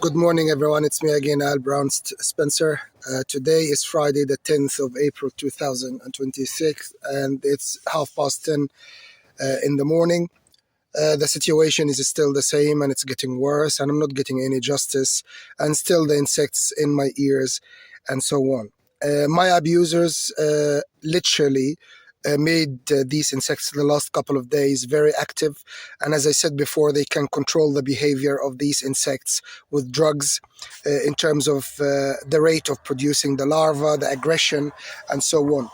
Good morning, everyone. It's me again, Al Brown Spencer. Today is Friday, the 10th of April, 2026, and it's 10:30 in the morning. The situation is still the same, and it's getting worse, and I'm not getting any justice, and still the insects in my ears, and so on. My abusers literally made these insects the last couple of days very active, and as I said before, they can control the behavior of these insects with drugs in terms of the rate of producing the larva, the aggression, and so on.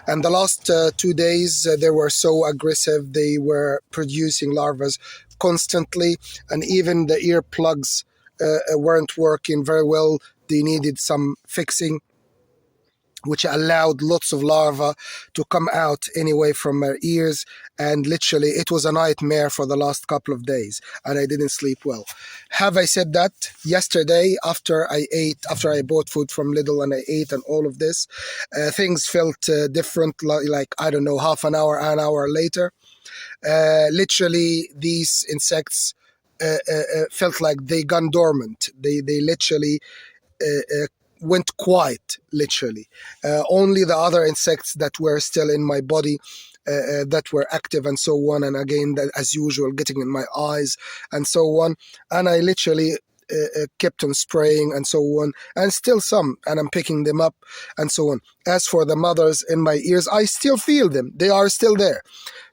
And the last 2 days, they were so aggressive. They were producing larvae constantly, and even the earplugs weren't working very well. They needed some fixing, which allowed lots of larvae to come out anyway from my ears. And literally, it was a nightmare for the last couple of days, and I didn't sleep well. Have I said that? Yesterday, after I bought food from Lidl and I ate and all of this, things felt different, like, I don't know, half an hour later. Literally, these insects felt like they gone dormant. They literally went quiet, literally. Only the other insects that were still in my body that were active and so on, and again, as usual, getting in my eyes and so on. And I literally kept on spraying and so on, and still some, and I'm picking them up and so on. As for the mothers in my ears, I still feel them. They are still there.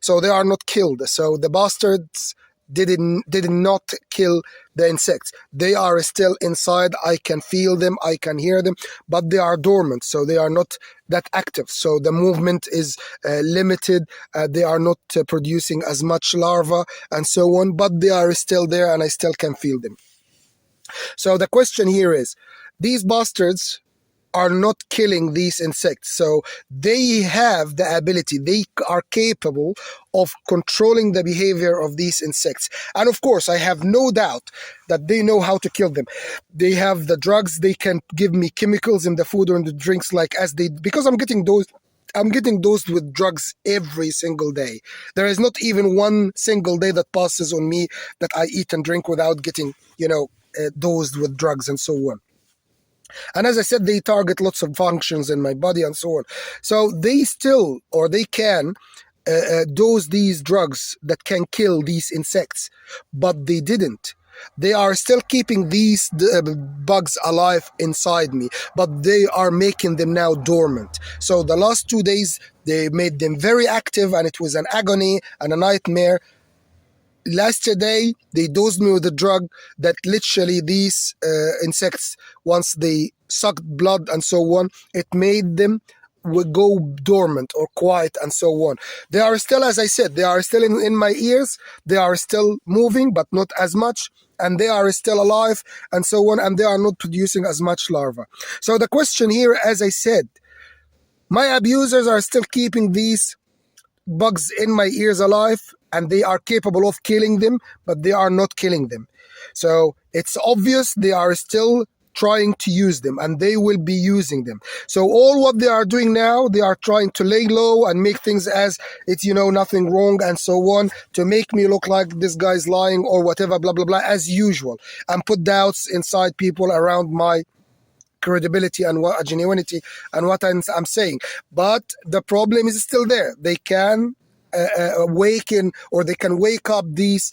So they are not killed. So the bastards did not kill the insects. They are still inside. I can feel them, I can hear them, but they are dormant, so they are not that active. So the movement is limited. They are not producing as much larva and so on, but they are still there, and I still can feel them. So the question here is, these bastards are not killing these insects. So they have the ability, they are capable of controlling the behavior of these insects. And of course, I have no doubt that they know how to kill them. They have the drugs, they can give me chemicals in the food or in the drinks, because I'm getting dosed with drugs every single day. There is not even one single day that passes on me that I eat and drink without getting, dosed with drugs and so on. And as I said, they target lots of functions in my body and so on. So they can dose these drugs that can kill these insects, but they didn't. They are still keeping these bugs alive inside me, but they are making them now dormant. So the last 2 days, they made them very active, and it was an agony and a nightmare. Yesterday, they dosed me with a drug that literally these insects, once they sucked blood and so on, it made them go dormant or quiet and so on. They are still, as I said, they are still in my ears. They are still moving, but not as much. And they are still alive and so on. And they are not producing as much larva. So the question here, as I said, my abusers are still keeping these bugs in my ears alive, and they are capable of killing them, but they are not killing them. So it's obvious they are still trying to use them, and they will be using them. So all what they are doing now, they are trying to lay low and make things as it's, nothing wrong and so on, to make me look like this guy's lying or whatever, blah, blah, blah, as usual, and put doubts inside people around my credibility and genuinity and what I'm saying. But the problem is still there. They can awaken, or they can wake up these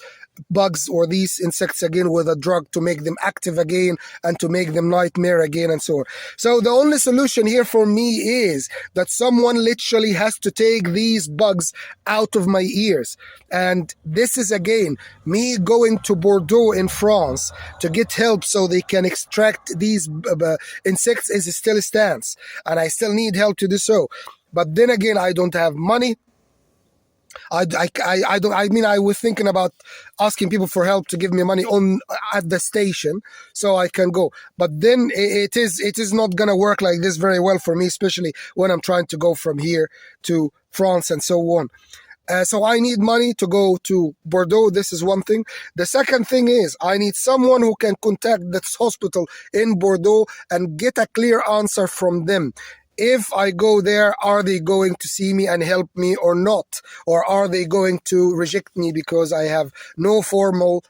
bugs or these insects again with a drug to make them active again and to make them nightmare again and so on. So the only solution here for me is that someone literally has to take these bugs out of my ears. And this is again me going to Bordeaux in France to get help so they can extract these insects is still stands, and I still need help to do so. But then again, I don't have money. I was thinking about asking people for help to give me money at the station so I can go. But then it is not gonna work like this very well for me, especially when I'm trying to go from here to France and so on. So I need money to go to Bordeaux. This is one thing. The second thing is I need someone who can contact this hospital in Bordeaux and get a clear answer from them. If I go there, are they going to see me and help me or not? Or are they going to reject me because I have no formal,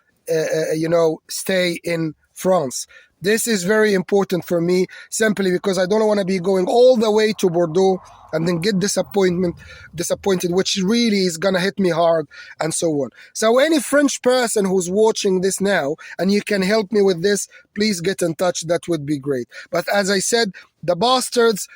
stay in France. This is very important for me, simply because I don't want to be going all the way to Bordeaux and then get disappointed, which really is gonna hit me hard, and so on. So any French person who's watching this now and you can help me with this, please get in touch. That would be great. But as I said, the bastards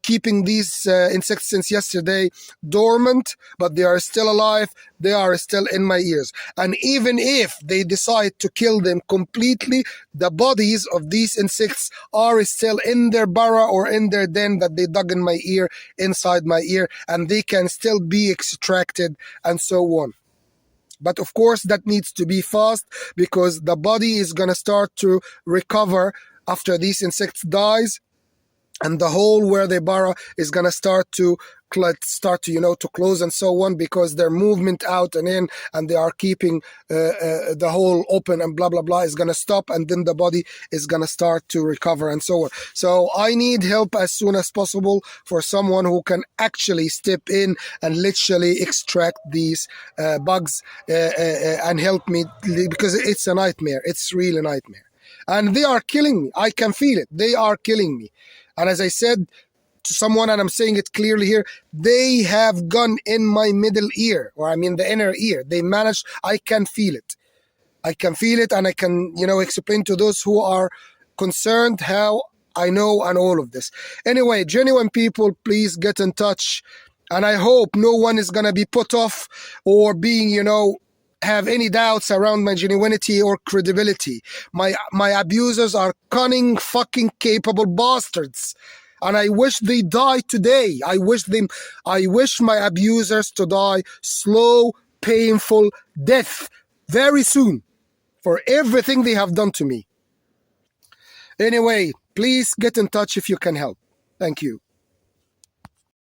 keeping these insects since yesterday dormant, but they are still alive. They are still in my ears. And even if they decide to kill them completely, the bodies of these insects are still in their burrow or in their den that they dug in my ear, inside my ear, and they can still be extracted and so on. But of course, that needs to be fast, because the body is going to start to recover after these insects dies, and the hole where they burrow is gonna start to to close and so on, because their movement out and in, and they are keeping the hole open, and blah blah blah, is gonna stop, and then the body is gonna start to recover and so on. So I need help as soon as possible for someone who can actually step in and literally extract these bugs and help me, because it's a nightmare. It's really a nightmare, and they are killing me. I can feel it. They are killing me. And as I said to someone, and I'm saying it clearly here, they have gone in my middle ear, or I mean the inner ear. They managed, I can feel it. I can feel it, and I can, explain to those who are concerned how I know and all of this. Anyway, genuine people, please get in touch. And I hope no one is going to be put off or being, have any doubts around my genuinity or credibility. My abusers are cunning, fucking capable bastards, and I wish they die today. I wish my abusers to die slow, painful death very soon for everything they have done to me. Anyway, please get in touch if you can help. Thank you.